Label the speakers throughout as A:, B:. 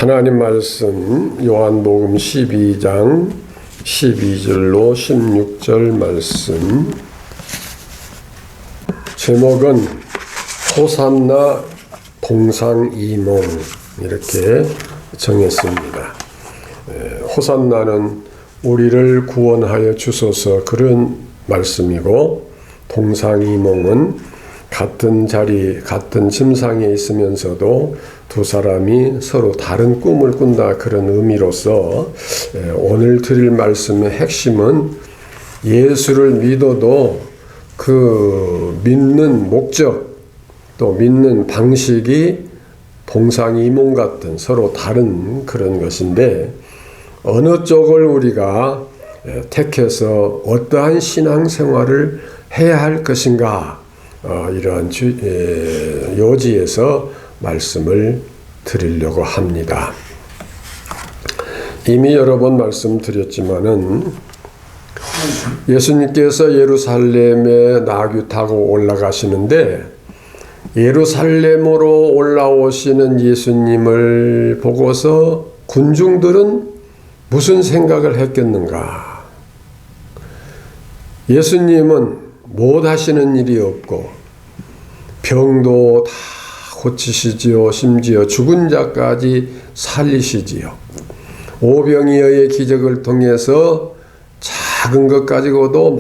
A: 하나님 말씀 요한복음 12장 12절로 16절 말씀, 제목은 호산나 동상이몽 이렇게 정했습니다. 호산나는 우리를 구원하여 주소서 그런 말씀이고, 동상이몽은 같은 자리, 같은 침상에 있으면서도 두 사람이 서로 다른 꿈을 꾼다, 그런 의미로서 오늘 드릴 말씀의 핵심은 예수를 믿어도 그 믿는 목적 또 믿는 방식이 동상이몽 같은 서로 다른 그런 것인데, 어느 쪽을 우리가 택해서 어떠한 신앙생활을 해야 할 것인가, 이러한 요지에서 말씀을 드리려고 합니다. 이미 여러 번 말씀드렸지만은 예수님께서 예루살렘에 나귀 타고 올라가시는데, 예루살렘으로 올라오시는 예수님을 보고서 군중들은 무슨 생각을 했겠는가? 예수님은 못 하시는 일이 없고 병도 다 고치시지요. 심지어 죽은 자까지 살리시지요. 오병이어의 기적을 통해서 작은 것 가지고도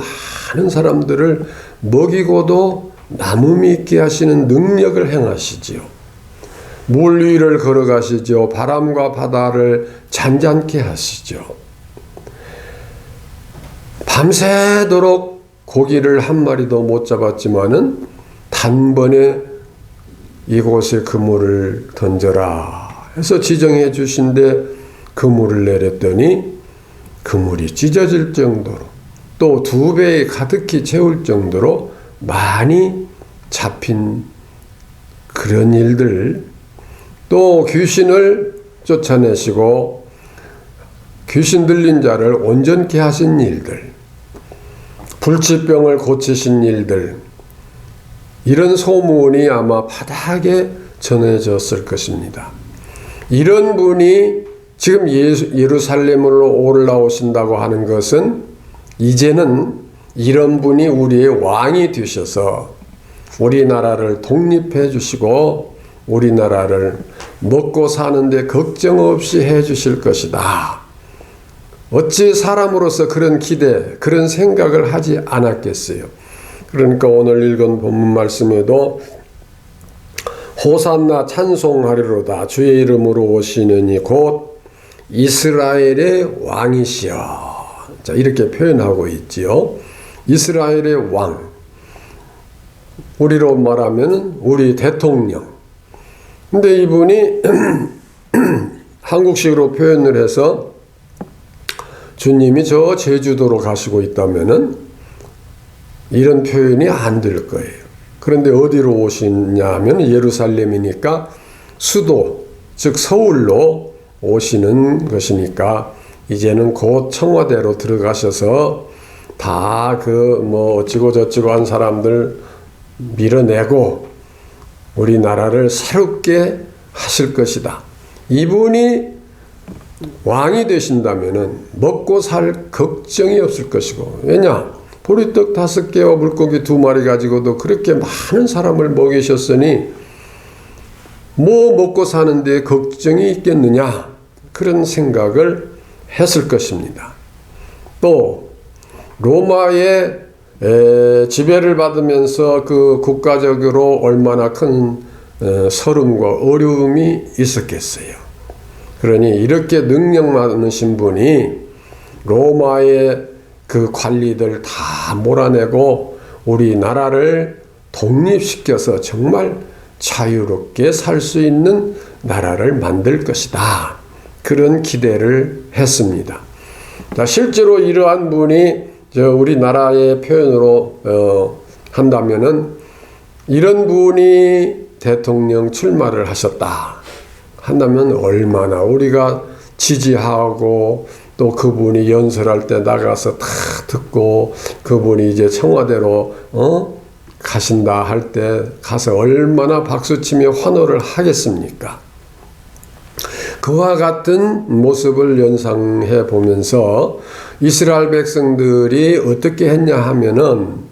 A: 많은 사람들을 먹이고도 남음이 있게 하시는 능력을 행하시지요. 물 위를 걸어가시죠. 바람과 바다를 잔잔케 하시죠. 밤새도록 고기를 한 마리도 못 잡았지만은 단번에 이곳에 그물을 던져라 해서 지정해 주신데 그물을 내렸더니 그물이 찢어질 정도로, 또 2배에 가득히 채울 정도로 많이 잡힌 그런 일들, 또 귀신을 쫓아내시고 귀신 들린 자를 온전케 하신 일들, 불치병을 고치신 일들, 이런 소문이 아마 바닥에 전해졌을 것입니다. 이런 분이 지금 예루살렘으로 올라오신다고 하는 것은, 이제는 이런 분이 우리의 왕이 되셔서 우리나라를 독립해 주시고 우리나라를 먹고 사는데 걱정 없이 해 주실 것이다. 어찌 사람으로서 그런 기대, 그런 생각을 하지 않았겠어요. 그러니까 오늘 읽은 본문 말씀에도 호산나 찬송하리로다, 주의 이름으로 오시느니 곧 이스라엘의 왕이시여, 자, 이렇게 표현하고 있지요. 이스라엘의 왕, 우리로 말하면 우리 대통령. 근데 이분이 한국식으로 표현을 해서 주님이 저 제주도로 가시고 있다면은 이런 표현이 안 될 거예요. 그런데 어디로 오시냐 하면 예루살렘이니까 수도, 즉 서울로 오시는 것이니까, 이제는 곧 청와대로 들어가셔서 다 어찌고 저찌고 한 사람들 밀어내고 우리나라를 새롭게 하실 것이다. 이분이 왕이 되신다면은 먹고 살 걱정이 없을 것이고, 왜냐? 보리떡 5개와 물고기 2마리 가지고도 그렇게 많은 사람을 먹이셨으니 뭐 먹고 사는데 걱정이 있겠느냐, 그런 생각을 했을 것입니다. 또 로마의 지배를 받으면서 그 국가적으로 얼마나 큰 서름과 어려움이 있었겠어요. 그러니 이렇게 능력 많으신 분이 로마의 그 관리들 다 몰아내고 우리나라를 독립시켜서 정말 자유롭게 살 수 있는 나라를 만들 것이다, 그런 기대를 했습니다. 자, 실제로 이러한 분이 우리나라의 표현으로 한다면은, 이런 분이 대통령 출마를 하셨다 한다면 얼마나 우리가 지지하고, 또 그분이 연설할 때 나가서 다 듣고, 그분이 이제 청와대로 가신다 할 때 가서 얼마나 박수치며 환호를 하겠습니까? 그와 같은 모습을 연상해 보면서 이스라엘 백성들이 어떻게 했냐 하면은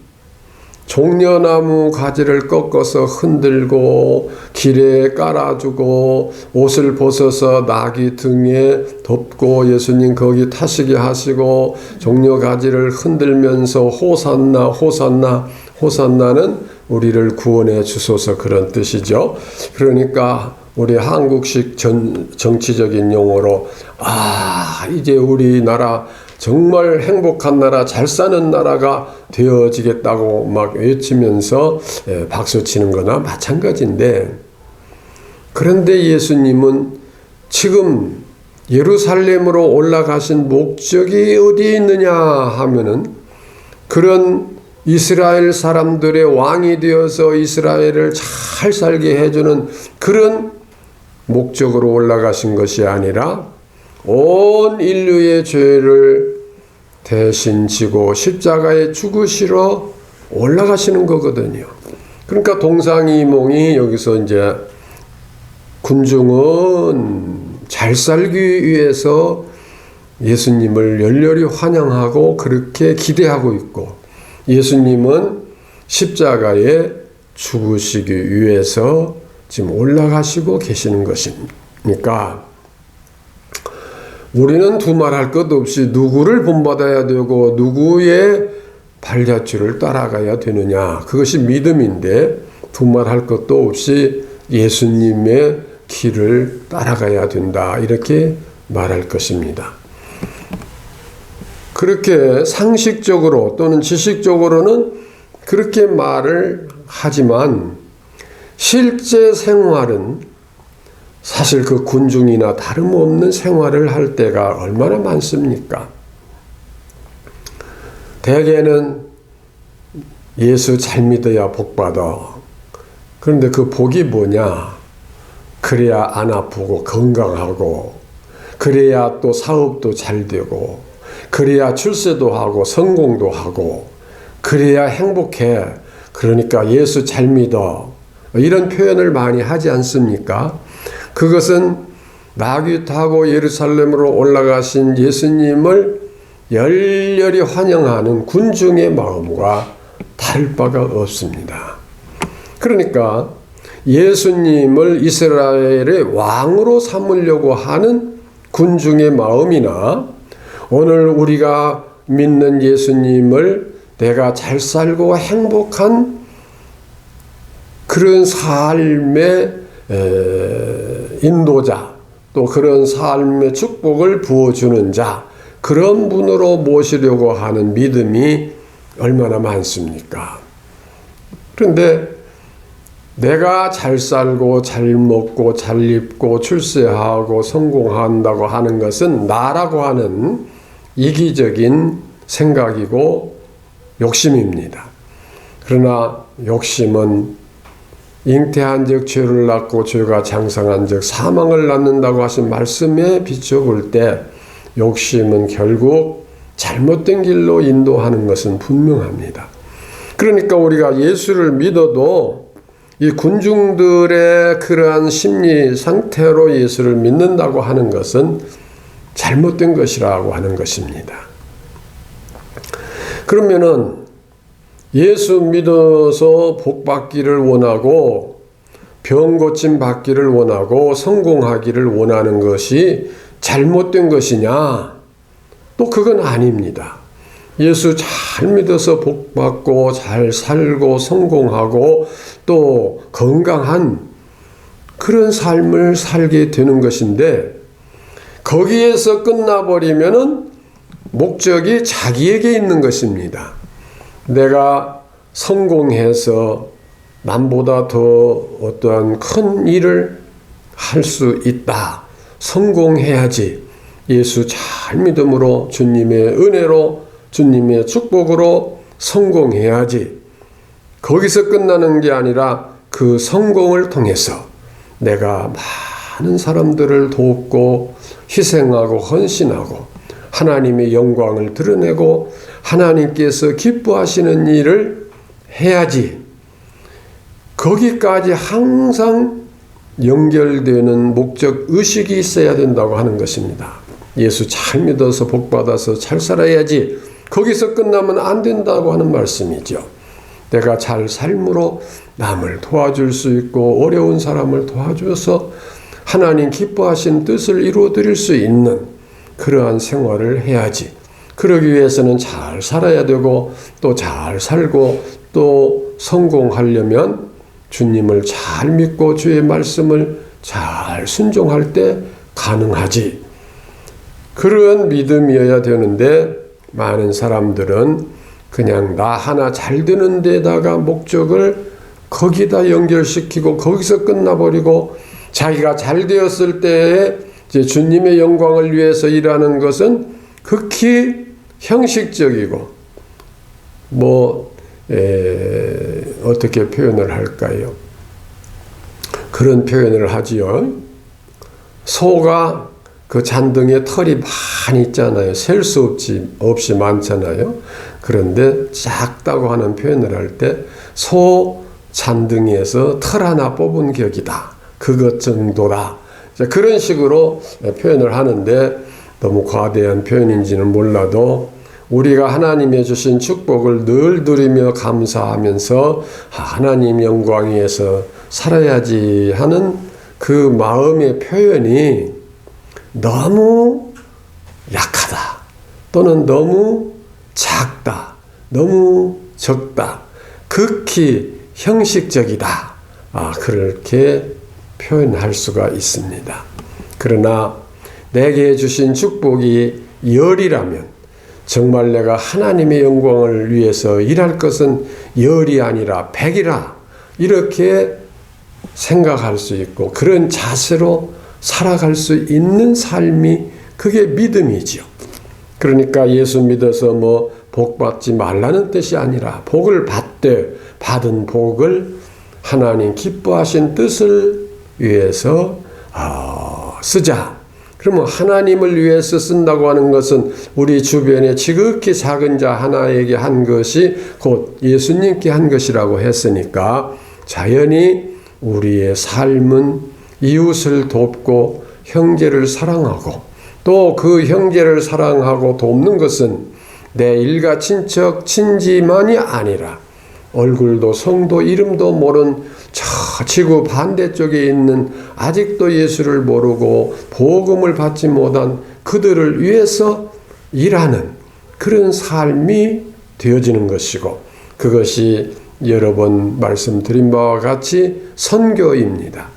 A: 종려나무 가지를 꺾어서 흔들고 길에 깔아주고 옷을 벗어서 나귀 등에 덮고 예수님 거기 타시게 하시고 종려 가지를 흔들면서 호산나 호산나, 호산나는 우리를 구원해 주소서 그런 뜻이죠. 그러니까 우리 한국식 정치적인 용어로 이제 우리나라 정말 행복한 나라, 잘 사는 나라가 되어지겠다고 막 외치면서 박수 치는 거나 마찬가지인데, 그런데 예수님은 지금 예루살렘으로 올라가신 목적이 어디에 있느냐 하면은 그런 이스라엘 사람들의 왕이 되어서 이스라엘을 잘 살게 해주는 그런 목적으로 올라가신 것이 아니라 온 인류의 죄를 대신 지고 십자가에 죽으시러 올라가시는 거거든요. 그러니까 동상이몽이 여기서 이제 군중은 잘 살기 위해서 예수님을 열렬히 환영하고 그렇게 기대하고 있고, 예수님은 십자가에 죽으시기 위해서 지금 올라가시고 계시는 것이니까 우리는 두말할 것 없이 누구를 본받아야 되고 누구의 발자취를 따라가야 되느냐, 그것이 믿음인데 두말할 것도 없이 예수님의 길을 따라가야 된다, 이렇게 말할 것입니다. 그렇게 상식적으로 또는 지식적으로는 그렇게 말을 하지만 실제 생활은 사실 그 군중이나 다름없는 생활을 할 때가 얼마나 많습니까? 대개는 예수 잘 믿어야 복 받아. 그런데 그 복이 뭐냐? 그래야 안 아프고 건강하고, 그래야 또 사업도 잘 되고, 그래야 출세도 하고 성공도 하고, 그래야 행복해. 그러니까 예수 잘 믿어. 이런 표현을 많이 하지 않습니까? 그것은 나귀 타고 예루살렘으로 올라가신 예수님을 열렬히 환영하는 군중의 마음과 다를 바가 없습니다. 그러니까 예수님을 이스라엘의 왕으로 삼으려고 하는 군중의 마음이나 오늘 우리가 믿는 예수님을 내가 잘 살고 행복한 그런 삶의 인도자, 또 그런 삶의 축복을 부어주는 자, 그런 분으로 모시려고 하는 믿음이 얼마나 많습니까? 그런데 내가 잘 살고 잘 먹고 잘 입고 출세하고 성공한다고 하는 것은 나라고 하는 이기적인 생각이고 욕심입니다. 그러나 욕심은 잉태한 즉 죄를 낳고 죄가 장성한 즉 사망을 낳는다고 하신 말씀에 비춰볼 때 욕심은 결국 잘못된 길로 인도하는 것은 분명합니다. 그러니까 우리가 예수를 믿어도 이 군중들의 그러한 심리 상태로 예수를 믿는다고 하는 것은 잘못된 것이라고 하는 것입니다. 그러면은 예수 믿어서 복 받기를 원하고 병 고침 받기를 원하고 성공하기를 원하는 것이 잘못된 것이냐? 또 그건 아닙니다. 예수 잘 믿어서 복 받고 잘 살고 성공하고 또 건강한 그런 삶을 살게 되는 것인데, 거기에서 끝나버리면은 목적이 자기에게 있는 것입니다. 내가 성공해서 남보다 더 어떠한 큰 일을 할 수 있다. 성공해야지. 예수 잘 믿음으로 주님의 은혜로 주님의 축복으로 성공해야지. 거기서 끝나는 게 아니라 그 성공을 통해서 내가 많은 사람들을 돕고 희생하고 헌신하고 하나님의 영광을 드러내고 하나님께서 기뻐하시는 일을 해야지. 거기까지 항상 연결되는 목적 의식이 있어야 된다고 하는 것입니다. 예수 잘 믿어서 복받아서 잘 살아야지 거기서 끝나면 안 된다고 하는 말씀이죠. 내가 잘 삶으로 남을 도와줄 수 있고 어려운 사람을 도와줘서 하나님 기뻐하신 뜻을 이루어드릴 수 있는 그러한 생활을 해야지. 그러기 위해서는 잘 살아야 되고 또 잘 살고 또 성공하려면 주님을 잘 믿고 주의 말씀을 잘 순종할 때 가능하지. 그런 믿음이어야 되는데 많은 사람들은 그냥 나 하나 잘 되는 데다가 목적을 거기다 연결시키고 거기서 끝나버리고 자기가 잘 되었을 때에 이제 주님의 영광을 위해서 일하는 것은 극히 형식적이고 어떻게 표현을 할까요? 그런 표현을 하지요. 소가 그 잔등에 털이 많이 있잖아요. 셀 수 없이 많잖아요. 그런데 작다고 하는 표현을 할 때 소 잔등에서 털 하나 뽑은 격이다. 그것 정도다. 그런 식으로 표현을 하는데 너무 과대한 표현인지는 몰라도 우리가 하나님의 주신 축복을 늘 누리며 감사하면서 하나님 영광 위에서 살아야지 하는 그 마음의 표현이 너무 약하다 또는 너무 작다 너무 적다 극히 형식적이다 그렇게 표현할 수가 있습니다. 그러나 내게 주신 축복이 열이라면 정말 내가 하나님의 영광을 위해서 일할 것은 열이 아니라 백이라 이렇게 생각할 수 있고 그런 자세로 살아갈 수 있는 삶이 그게 믿음이지요. 그러니까 예수 믿어서 복 받지 말라는 뜻이 아니라 복을 받되 받은 복을 하나님 기뻐하신 뜻을 위해서 쓰자. 그러면 하나님을 위해서 쓴다고 하는 것은 우리 주변에 지극히 작은 자 하나에게 한 것이 곧 예수님께 한 것이라고 했으니까 자연히 우리의 삶은 이웃을 돕고 형제를 사랑하고 또 그 형제를 사랑하고 돕는 것은 내 일가 친척 친지만이 아니라 얼굴도 성도 이름도 모른 저 지구 반대쪽에 있는 아직도 예수를 모르고 복음을 받지 못한 그들을 위해서 일하는 그런 삶이 되어지는 것이고 그것이 여러 번 말씀드린 바와 같이 선교입니다.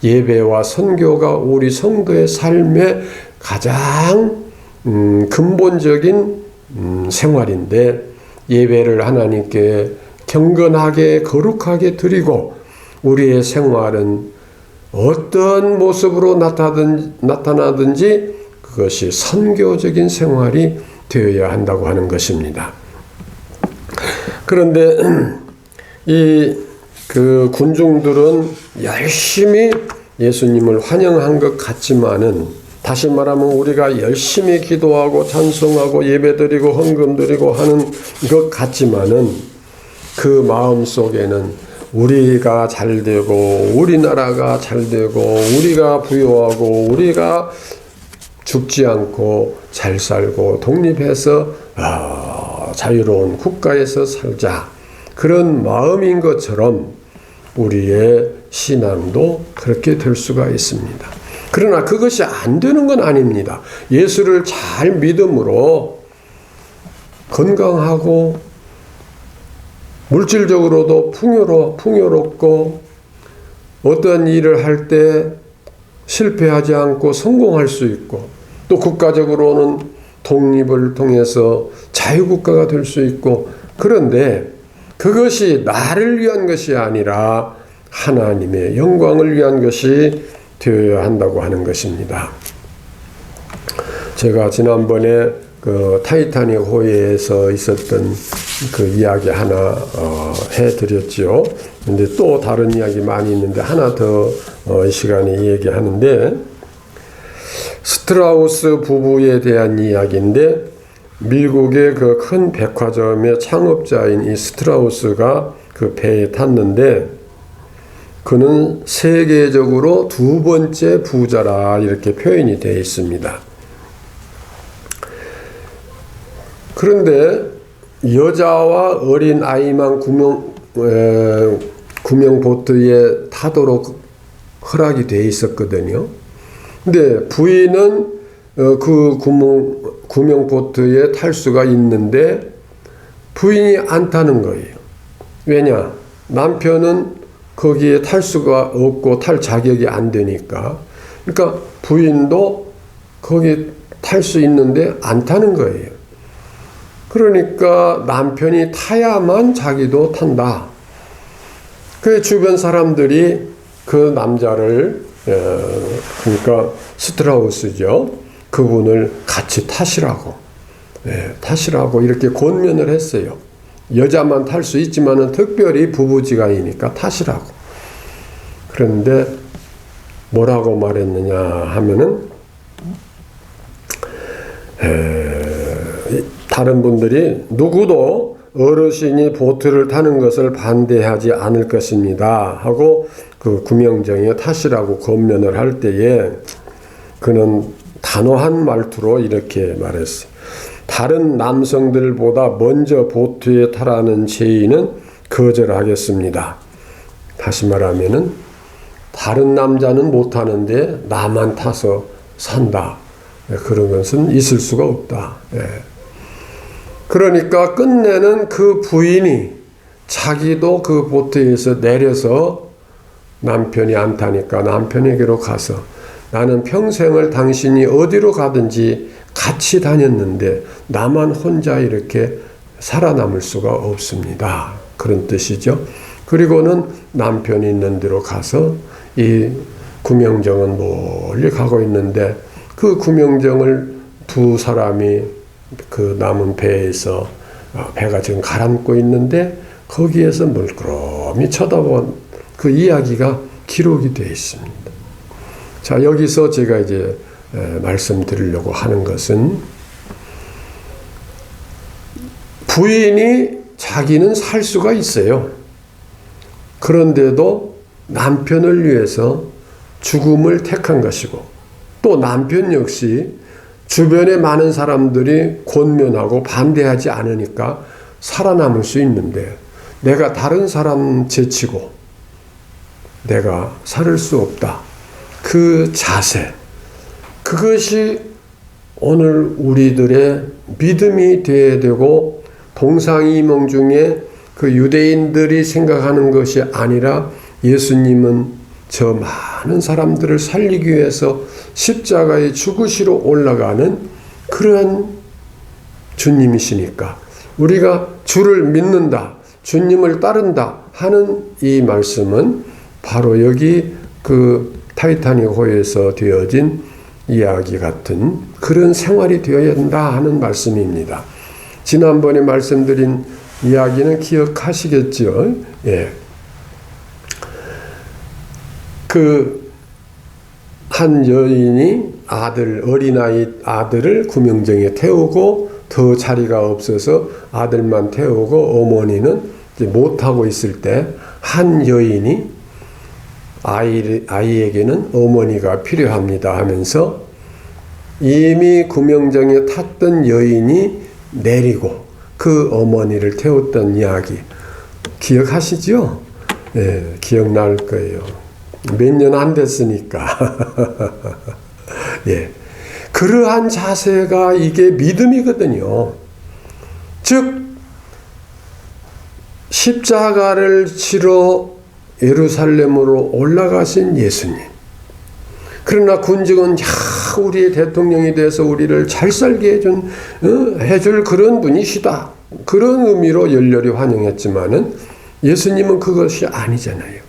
A: 예배와 선교가 우리 성도의 삶의 가장 근본적인 생활인데 예배를 하나님께 경건하게 거룩하게 드리고 우리의 생활은 어떤 모습으로 나타나든지 그것이 선교적인 생활이 되어야 한다고 하는 것입니다. 그런데 그 군중들은 열심히 예수님을 환영한 것 같지만은 다시 말하면 우리가 열심히 기도하고 찬송하고 예배드리고 헌금드리고 하는 것 같지만은 그 마음 속에는 우리가 잘 되고 우리나라가 잘 되고 우리가 부유하고 우리가 죽지 않고 잘 살고 독립해서 자유로운 국가에서 살자 그런 마음인 것처럼 우리의 신앙도 그렇게 될 수가 있습니다. 그러나 그것이 안 되는 건 아닙니다. 예수를 잘 믿음으로 건강하고 물질적으로도 풍요롭고 어떤 일을 할 때 실패하지 않고 성공할 수 있고 또 국가적으로는 독립을 통해서 자유국가가 될 수 있고 그런데 그것이 나를 위한 것이 아니라 하나님의 영광을 위한 것이 되어야 한다고 하는 것입니다. 제가 지난번에 그 타이타닉 호에서 있었던 그 이야기 하나 해드렸지요. 근데 또 다른 이야기 많이 있는데 하나 더 이 시간에 얘기하는데 스트라우스 부부에 대한 이야기인데 미국의 그 큰 백화점의 창업자인 이 스트라우스가 그 배에 탔는데 그는 세계적으로 두 번째 부자라 이렇게 표현이 되어 있습니다. 그런데 여자와 어린 아이만 구명보트에 타도록 허락이 되어 있었거든요. 근데 부인은 그 구명보트에 탈 수가 있는데 부인이 안 타는 거예요. 왜냐? 남편은 거기에 탈 수가 없고 탈 자격이 안 되니까. 그러니까 부인도 거기 탈 수 있는데 안 타는 거예요. 그러니까 남편이 타야만 자기도 탄다. 그 주변 사람들이 그 남자를 그러니까 스트라우스죠. 그분을 같이 타시라고 타시라고 이렇게 권면을 했어요. 여자만 탈 수 있지만은 특별히 부부지간이니까 타시라고. 그런데 뭐라고 말했느냐 하면은 다른 분들이 누구도 어르신이 보트를 타는 것을 반대하지 않을 것입니다 하고 그 구명정에 타시라고 권면을 할 때에 그는 단호한 말투로 이렇게 말했어요. 다른 남성들보다 먼저 보트에 타라는 제의는 거절하겠습니다. 다시 말하면은 다른 남자는 못 타는데 나만 타서 산다. 그런 것은 있을 수가 없다. 그러니까 끝내는 그 부인이 자기도 그 보트에서 내려서 남편이 안 타니까 남편에게로 가서 나는 평생을 당신이 어디로 가든지 같이 다녔는데 나만 혼자 이렇게 살아남을 수가 없습니다. 그런 뜻이죠. 그리고는 남편이 있는 데로 가서 이 구명정은 멀리 가고 있는데 그 구명정을 두 사람이 그 남은 배에서 배가 지금 가라앉고 있는데 거기에서 물끄러미 쳐다본 그 이야기가 기록이 되어 있습니다. 자, 여기서 제가 이제 말씀드리려고 하는 것은 부인이 자기는 살 수가 있어요. 그런데도 남편을 위해서 죽음을 택한 것이고 또 남편 역시 주변에 많은 사람들이 권면하고 반대하지 않으니까 살아남을 수 있는데 내가 다른 사람 제치고 내가 살을 수 없다. 그 자세, 그것이 오늘 우리들의 믿음이 되어야 되고 동상이몽 중에 그 유대인들이 생각하는 것이 아니라 예수님은 저 많은 사람들을 살리기 위해서 십자가에 죽으시러 올라가는 그러한 주님이시니까 우리가 주를 믿는다, 주님을 따른다 하는 이 말씀은 바로 여기 그 타이타닉 호에서 되어진 이야기 같은 그런 생활이 되어야 한다 하는 말씀입니다. 지난번에 말씀드린 이야기는 기억하시겠죠? 예. 그 한 여인이 어린아이 아들을 구명정에 태우고 더 자리가 없어서 아들만 태우고 어머니는 이제 못 타고 있을 때 한 여인이 아이에게는 어머니가 필요합니다 하면서 이미 구명정에 탔던 여인이 내리고 그 어머니를 태웠던 이야기 기억하시죠? 네, 기억날 거예요. 몇 년 안 됐으니까. 예. 그러한 자세가 이게 믿음이거든요. 즉, 십자가를 지러 예루살렘으로 올라가신 예수님. 그러나 군중은 우리의 대통령이 돼서 우리를 잘 살게 해줄 그런 분이시다. 그런 의미로 열렬히 환영했지만은 예수님은 그것이 아니잖아요.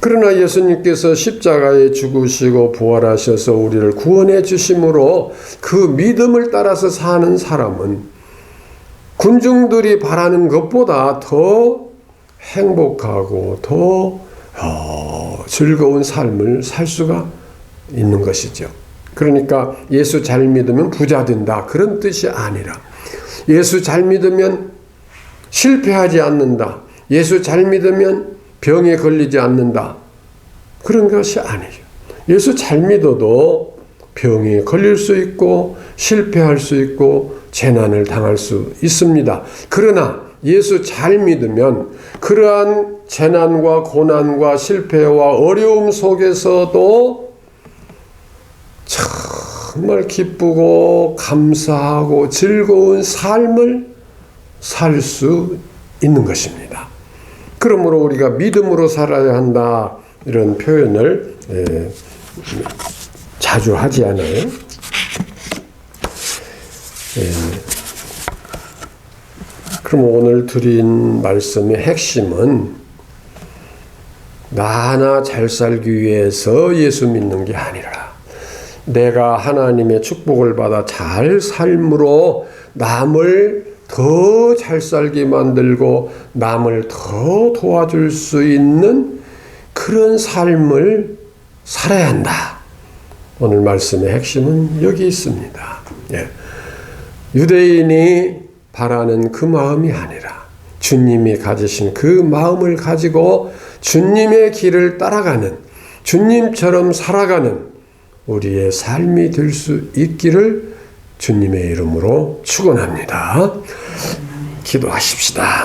A: 그러나 예수님께서 십자가에 죽으시고 부활하셔서 우리를 구원해 주심으로 그 믿음을 따라서 사는 사람은 군중들이 바라는 것보다 더 행복하고 더 즐거운 삶을 살 수가 있는 것이죠. 그러니까 예수 잘 믿으면 부자 된다 그런 뜻이 아니라 예수 잘 믿으면 실패하지 않는다. 예수 잘 믿으면 병에 걸리지 않는다. 그런 것이 아니에요. 예수 잘 믿어도 병에 걸릴 수 있고 실패할 수 있고 재난을 당할 수 있습니다. 그러나 예수 잘 믿으면 그러한 재난과 고난과 실패와 어려움 속에서도 정말 기쁘고 감사하고 즐거운 삶을 살 수 있는 것입니다. 그러므로 우리가 믿음으로 살아야 한다 이런 표현을 자주 하지 않아요. 그럼 오늘 드린 말씀의 핵심은 나 하나 잘 살기 위해서 예수 믿는 게 아니라 내가 하나님의 축복을 받아 잘 삶으로 남을 더 잘 살게 만들고 남을 더 도와줄 수 있는 그런 삶을 살아야 한다. 오늘 말씀의 핵심은 여기 있습니다. 유대인이 바라는 그 마음이 아니라 주님이 가지신 그 마음을 가지고 주님의 길을 따라가는, 주님처럼 살아가는 우리의 삶이 될 수 있기를 주님의 이름으로 축원합니다. 기도하십시다.